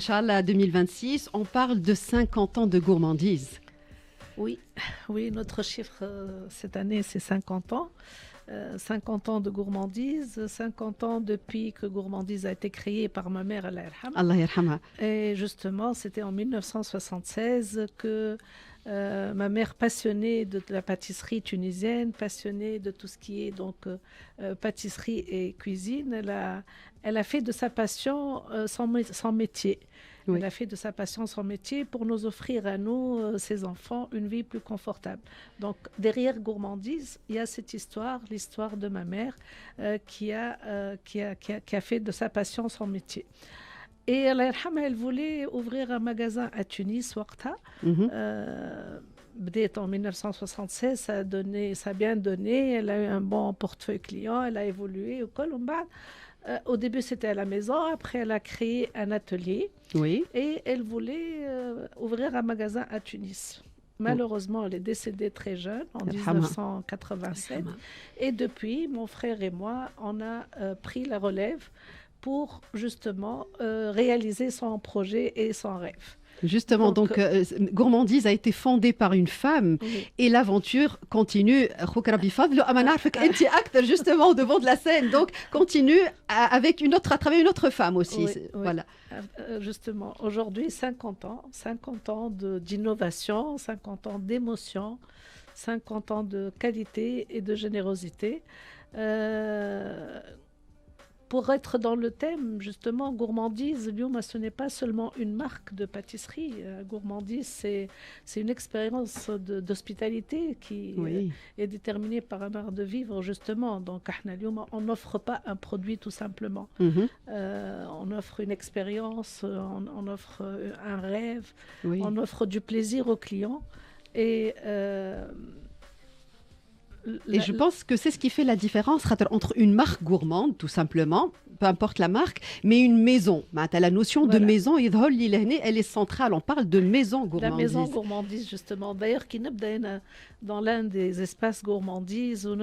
Inch'Allah 2026, on parle de 50 ans de gourmandise. Oui, oui, notre chiffre cette année, c'est 50 ans. 50 ans de gourmandise, 50 ans depuis que gourmandise a été créée par ma mère, Allah yarham. Allah yarhamha. Et justement, c'était en 1976 que ma mère, passionnée de la pâtisserie tunisienne, passionnée de tout ce qui est donc pâtisserie et cuisine, elle a fait de sa passion son métier. Oui. Elle a fait de sa passion son métier pour nous offrir à nous, ses enfants, une vie plus confortable. Donc, derrière gourmandise, il y a cette histoire, l'histoire de ma mère qui a fait de sa passion son métier. Et Allah yarhamha, elle voulait ouvrir un magasin à Tunis, Ouaqta. Dès en 1976, ça a bien donné. Elle a eu un bon portefeuille client, elle a évolué. Au début, c'était à la maison. Après, elle a créé un atelier. Oui. Et elle voulait ouvrir un magasin à Tunis. Malheureusement, elle est décédée très jeune, en 1987. Et depuis, mon frère et moi, on a pris la relève pour justement réaliser son projet et son rêve. Justement, donc Gourmandise a été fondée par une femme, oui. Et l'aventure continue. Justement, au devant de la scène. Donc, continue à travers une autre femme aussi. Oui, oui. Voilà. Justement, aujourd'hui, 50 ans d'innovation, 50 ans d'émotion, 50 ans de qualité et de générosité. Pour être dans le thème, justement, Gourmandise, Lyouma, ce n'est pas seulement une marque de pâtisserie. Gourmandise, c'est une expérience d'hospitalité qui est déterminée par un art de vivre, justement. Donc, Lyouma, on n'offre pas un produit tout simplement. On offre une expérience, on offre un rêve, on offre du plaisir aux clients. Et je pense que c'est ce qui fait la différence entre une marque gourmande, tout simplement, peu importe la marque, mais une maison. La notion de maison, elle est centrale. On parle de maison gourmandise. La maison gourmandise, justement. D'ailleurs, qui dans l'un des espaces gourmandise, où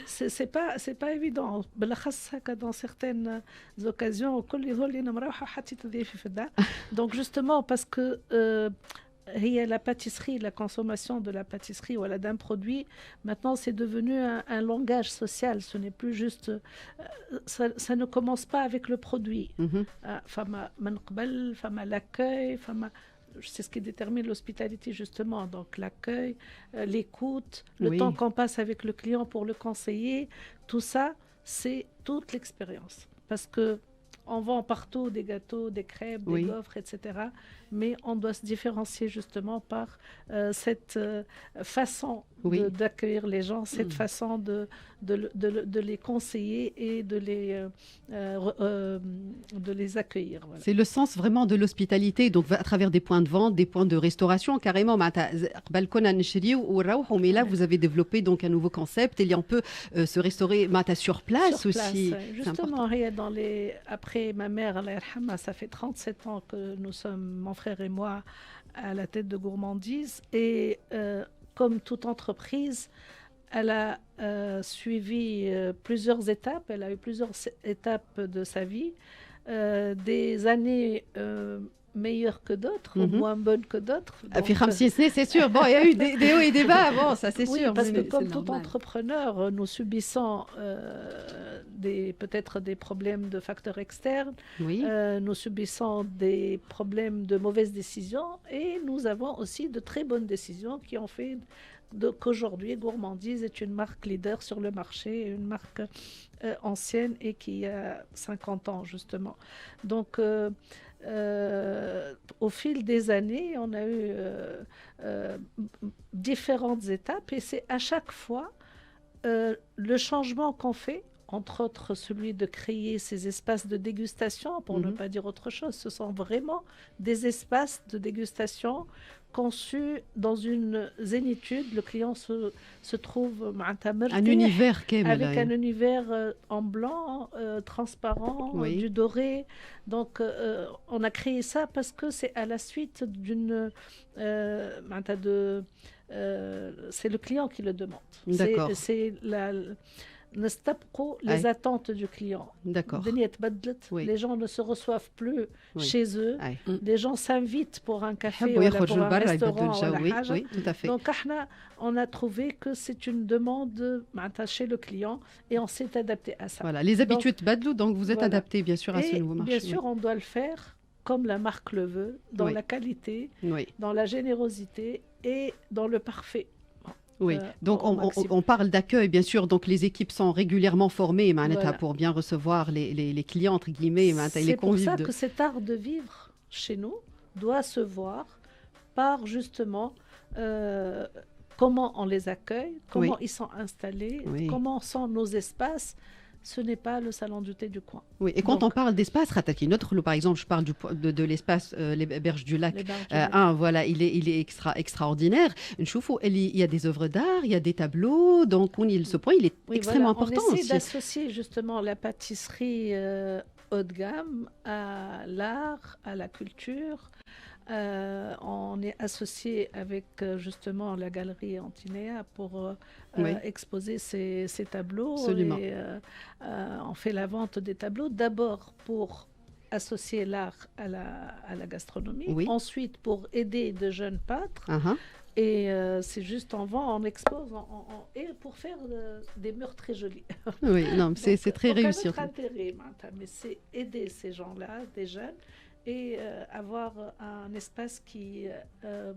c'est pas évident. Dans certaines occasions, donc justement, parce que la pâtisserie, la consommation de la pâtisserie ou d'un produit, maintenant c'est devenu un langage social. Ce n'est plus juste... ça ne commence pas avec le produit. L'accueil, c'est ce qui détermine l'hospitalité, justement. Donc l'accueil, l'écoute, le temps qu'on passe avec le client pour le conseiller, tout ça, c'est toute l'expérience. Parce que on vend partout des gâteaux, des crêpes, des gaufres, etc. Mais on doit se différencier justement par cette façon d'accueillir les gens, cette façon de les conseiller et de les accueillir. Voilà. C'est le sens vraiment de l'hospitalité, donc à travers des points de vente, des points de restauration, carrément. Mais là, vous avez développé donc un nouveau concept. Et on peut se restaurer sur place aussi. Justement, après ma mère, Allah yarhamha, ça fait 37 ans que nous sommes, mon frère et moi, à la tête de Gourmandise. Et comme toute entreprise, elle a suivi plusieurs étapes. Elle a eu plusieurs étapes de sa vie. Des années meilleures que d'autres, ou moins bonnes que d'autres. C'est sûr. Bon, il y a eu des hauts et des bas. Bon, ça c'est sûr. Parce que comme tout entrepreneur, nous subissons peut-être des problèmes de facteurs externes. Nous subissons des problèmes de mauvaises décisions et nous avons aussi de très bonnes décisions qui ont fait qu'aujourd'hui, Gourmandise est une marque leader sur le marché, une marque ancienne et qui a 50 ans, justement. Donc, au fil des années, on a eu différentes étapes et c'est à chaque fois le changement qu'on fait, entre autres celui de créer ces espaces de dégustation, pour ne pas dire autre chose. Ce sont vraiment des espaces de dégustation conçus dans une zénitude. Le client se trouve un univers avec un univers en blanc, transparent, du doré. Donc, on a créé ça parce que c'est à la suite d'une... c'est le client qui le demande. D'accord. نستبقوا les attentes du client. D'accord. Oui. Les gens ne se reçoivent plus chez eux. Oui. Les gens s'invitent pour un café ou pour un restaurant. Oui, tout à fait. Donc, on a trouvé que c'est une demande chez le client et on s'est adapté à ça. Voilà, les habitudes badlou, donc vous êtes adapté bien sûr à ce nouveau marché. Bien sûr, on doit le faire comme la marque le veut, dans la qualité, dans la générosité et dans le parfait. Oui, donc on parle d'accueil, bien sûr, donc les équipes sont régulièrement formées pour bien recevoir les clients, entre guillemets, les convives. C'est pour ça que cet art de vivre chez nous doit se voir par justement comment on les accueille, comment ils sont installés, comment sont nos espaces. Ce n'est pas le salon du thé du coin. Oui, et quand on parle d'espace, par exemple, je parle de l'espace, les berges du lac. Voilà, il est extraordinaire. Il y a des œuvres d'art, il y a des tableaux, donc ce point, il est extrêmement important aussi. On essaie d'associer justement la pâtisserie haut de gamme à l'art, à la culture. On est associé avec justement la galerie Antinéa pour exposer ces tableaux. Absolument. Et, on fait la vente des tableaux d'abord pour associer l'art à la gastronomie, ensuite pour aider de jeunes pâtres. Et c'est juste en vend, on expose et pour faire des murs très jolis. Oui, non, c'est très réussi. Aucun autre intérêt, mais c'est aider ces gens-là, des jeunes, et avoir un espace qui a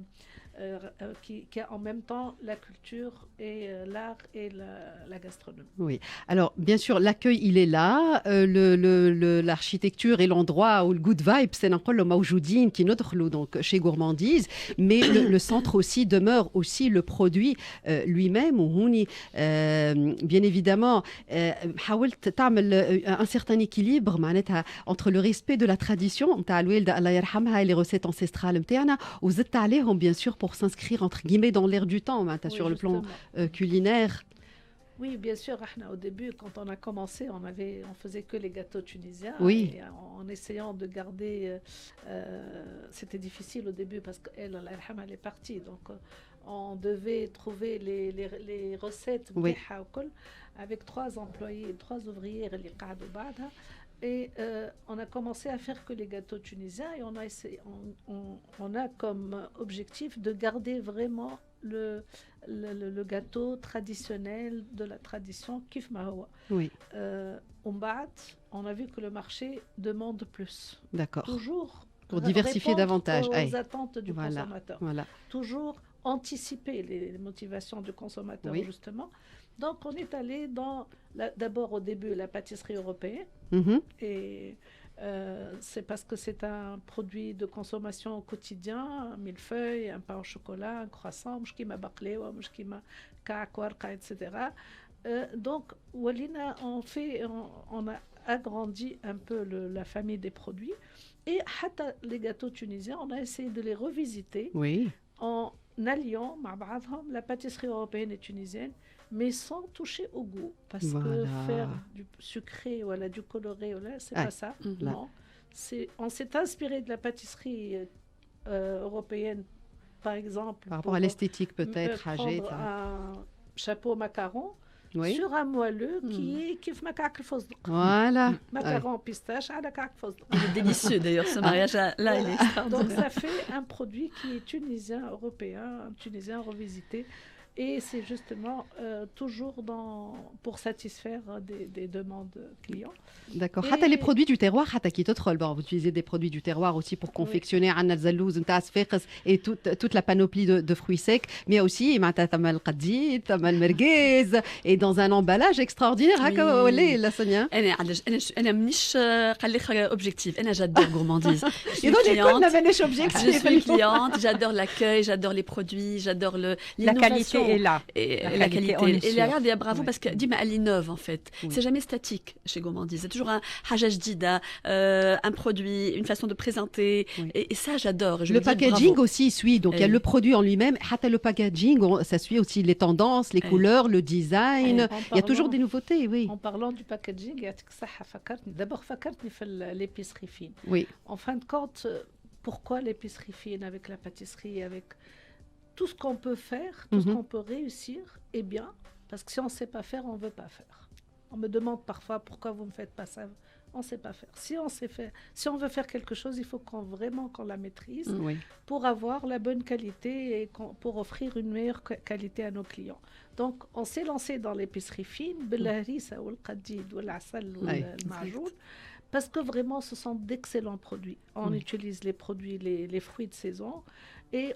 en même temps la culture et l'art et la gastronomie. Oui. Alors, bien sûr, l'accueil, il est là. L'architecture et l'endroit où le good vibe, c'est un mawjoudine qui notre donc chez Gourmandise. Mais le centre aussi demeure aussi le produit lui-même. Bien évidemment, حاولت تعمل un certain équilibre entre le respect de la tradition, les recettes ancestrales, وزدت عليهم bien sûr pour s'inscrire entre guillemets dans l'air du temps sur le plan culinaire. Oui, bien sûr. Au début, quand on a commencé, on faisait que les gâteaux tunisiens. Oui. Et en essayant de garder, c'était difficile au début parce qu'elle, elle est partie. Donc, on devait trouver les recettes avec 3 employés, 3 ouvriers. Et on a commencé à faire que les gâteaux tunisiens et on a comme objectif de garder vraiment le gâteau traditionnel de la tradition Kif Mahoua. Oui. On a vu que le marché demande plus. D'accord. Toujours pour diversifier davantage aux attentes du consommateur. Voilà. Toujours anticiper les motivations du consommateur, justement. Donc, on est allé d'abord au début la pâtisserie européenne. Et c'est parce que c'est un produit de consommation au quotidien, un millefeuille, un pain au chocolat, un croissant, mouchkima baklewa, mouchkima ka'akwarqa, etc. Donc, on a agrandi un peu la famille des produits. Et les gâteaux tunisiens, on a essayé de les revisiter en alliant la pâtisserie européenne et tunisienne, mais sans toucher au goût. Parce que faire du sucré, du coloré, c'est pas ça. Non. On s'est inspiré de la pâtisserie européenne, par exemple. Par rapport à l'esthétique, peut-être. Prendre un chapeau macaron sur un moelleux qui est kif makak al-fosdq. Voilà. Macaron pistache à la kak fosdq. Il est délicieux d'ailleurs, ce mariage-là, il est extraordinaire. Donc ça fait un produit qui est tunisien, européen, un tunisien revisité. Et c'est justement toujours pour satisfaire des demandes clients. D'accord. Les produits du terroir, vous utilisez des produits du terroir aussi pour confectionner et toute la panoplie de fruits secs, mais aussi et dans un emballage extraordinaire. La Sonia. Objectif. J'adore Gourmandise. Je suis cliente, j'adore l'accueil, j'adore les produits, j'adore la qualité. Et la qualité. Et regardez, bravo, parce que Dima, elle innove en fait. C'est jamais statique chez Gourmandise. C'est toujours un hajaj dida, un produit, une façon de présenter. Et ça, j'adore. Le packaging aussi suit. Donc, il y a le produit en lui-même. Le packaging, ça suit aussi les tendances, les couleurs, le design. Il y a toujours des nouveautés, oui. En parlant du packaging, d'abord, l'épicerie fine. Oui. En fin de compte, pourquoi l'épicerie fine avec la pâtisserie, avec tout ce qu'on peut faire, tout ce qu'on peut réussir est bien, parce que si on ne sait pas faire, on ne veut pas faire. On me demande parfois pourquoi vous ne faites pas ça. On ne sait pas faire. Si on veut faire quelque chose, il faut qu'on la maîtrise pour avoir la bonne qualité et pour offrir une meilleure qualité à nos clients. Donc, on s'est lancé dans l'épicerie fine, بالهريسة والقديد والعسل والمعجون, parce que vraiment, ce sont d'excellents produits. On utilise les produits, les fruits de saison, et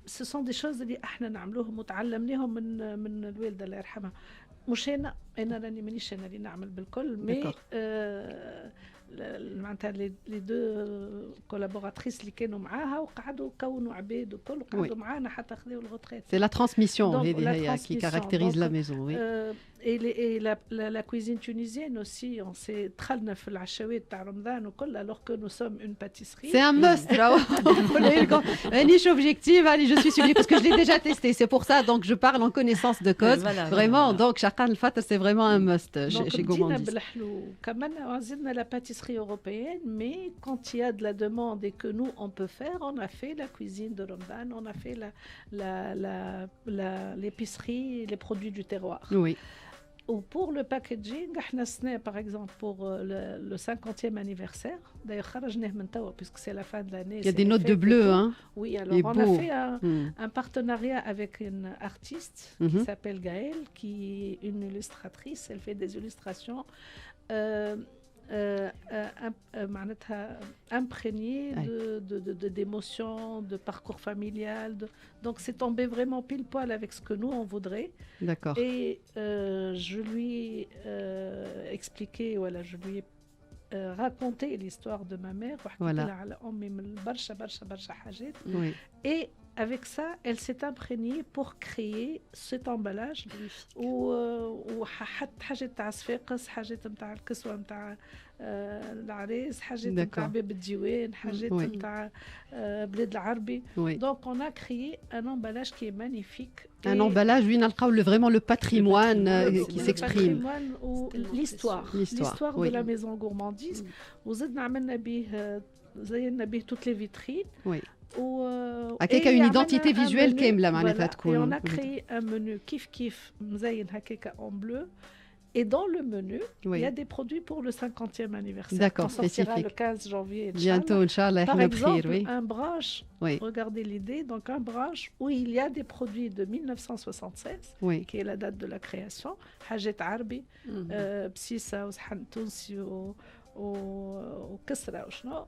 ce sont des choses اللي احنا نعملوهم وتعلمناهم من الوالدة الله يرحمها. مش انا راني مانيش انا اللي نعمل بالكل مي معناتها لي دو كولابوراتريس اللي كانوا معاها وقعدوا كونوا عباد وكل وقعدوا معانا حتى خذوا الغوتريت. C'est la transmission qui caractérise la maison. Oui. Et la cuisine tunisienne aussi, on s'est دخلنا في العشوات تاع رمضان وكل alors que nous sommes une pâtisserie. C'est un must. Niche objective, allez, je suis suivie parce que je l'ai déjà testé. C'est pour ça donc je parle en connaissance de cause. Vraiment, donc Chaqan al-Fatra, c'est vraiment un must chez Gourmandise. كمان زدنا la pâtisserie européenne, mais quand il y a de la demande et que nous on peut faire, on a fait la cuisine de Ramadan, on a fait l'épicerie, les produits du terroir. Oui. Ou pour le packaging, par exemple pour le 50e anniversaire, d'ailleurs puisque c'est la fin de l'année. Il y a des notes de bleu, hein. Oui, alors on a fait un partenariat avec une artiste qui s'appelle Gaëlle, qui est une illustratrice. Elle fait des illustrations imprégné d'émotions, de parcours familial. Donc c'est tombé vraiment pile poil avec ce que nous on voudrait. D'accord. Et je lui ai expliqué, voilà, je lui ai raconté l'histoire de ma mère. Voilà. Et avec ça, elle s'est imprégnée pour créer cet emballage وحط حاجات تاع صفاقس، حاجات نتاع الكسوة نتاع العريس، حاجات نتاع باب الديوان، حاجات نتاع بلاد العربي. Donc on a créé un emballage qui est magnifique. Un emballage, oui, vraiment le patrimoine qui s'exprime. L'histoire de la maison Gourmandise. وزدنا عملنا به زينا به toutes les vitrines. Oui. هكاكا une identité visuelle كاملة معناتها تكون. Et on a créé un menu كيف مزين هكاكا en bleu. Et dans le menu, il y a des produits pour le 50e anniversaire. D'accord, on sortira le 15 janvier. Bientôt, Inch'Allah. Par exemple, un broche, regardez l'idée, donc un broche où il y a des produits de 1976, qui est la date de la création, Hajet Arbi, Psissa, Oushan Tounsi, وكسرة وشنو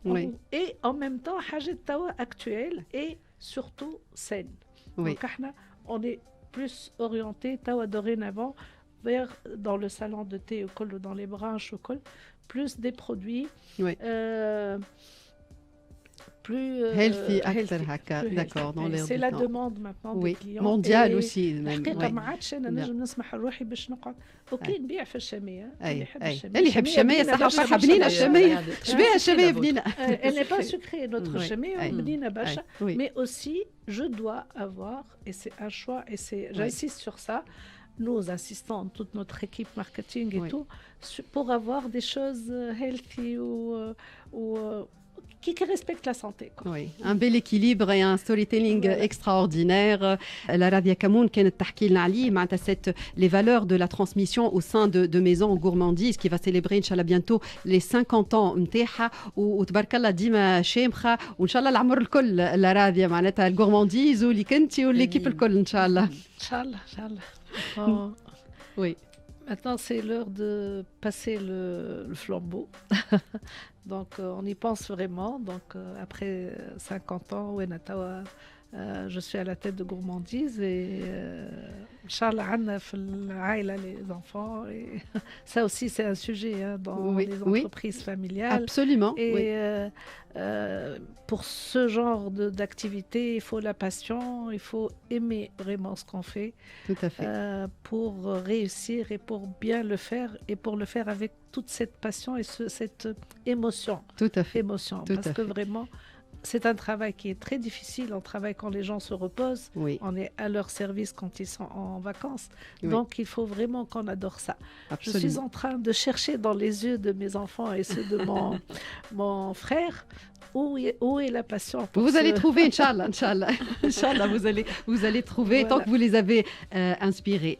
et en même temps حاجة توا actuelle et surtout saine. Donc on est plus orienté توا dorénavant vers dans le salon de thé ou dans les branches ou plus des produits plus healthy, d'accord, dans l'air c'est la demande maintenant des clients mondiale aussi حقيقة ما عادش انا نجم نسمح لروحي باش نقعد اوكي نبيع في الشمية اللي يحب الشمية صح بنينة الشمية شبيها الشمية بنينة elle n'est pas sucrée notre شمية بنينة برشا mais aussi je dois avoir et c'est un choix et c'est j'insiste sur ça. Nous assistons, toute notre équipe marketing et tout, pour avoir des choses healthy ou qui respectent la santé. Oui, un bel équilibre et un storytelling extraordinaire. La Rabia Kamoun كانت تحكي لنا عليه معناتها les valeurs de la transmission au sein de Maison Gourmandise qui va célébrer Inch'Allah bientôt les 50 ans نتاعها وتبارك الله ديما شامخة وإن شاء الله العمر الكل لا رابية معناتها الجورمانديز واللي كنتي والليكيب الكل إن شاء الله. إن شاء الله. Oui. Maintenant, c'est l'heure de passer le flambeau. Donc, on y pense vraiment. Donc, après 50 ans, je suis à la tête de Gourmandise et Inch'Allah, Anna les enfants. Et ça aussi, c'est un sujet dans les entreprises familiales. Absolument. Et pour ce genre d'activité, il faut la passion, il faut aimer vraiment ce qu'on fait. Tout à fait. Pour réussir et pour bien le faire et pour le faire avec toute cette passion et cette émotion. Tout à fait. Parce que vraiment, c'est un travail qui est très difficile. On travaille quand les gens se reposent. On est à leur service quand ils sont en vacances. Donc, il faut vraiment qu'on adore ça. Absolument. Je suis en train de chercher dans les yeux de mes enfants et ceux de mon frère où est la passion. Vous allez trouver, Inch'Allah. Inch'Allah, vous allez trouver tant que vous les avez inspirés.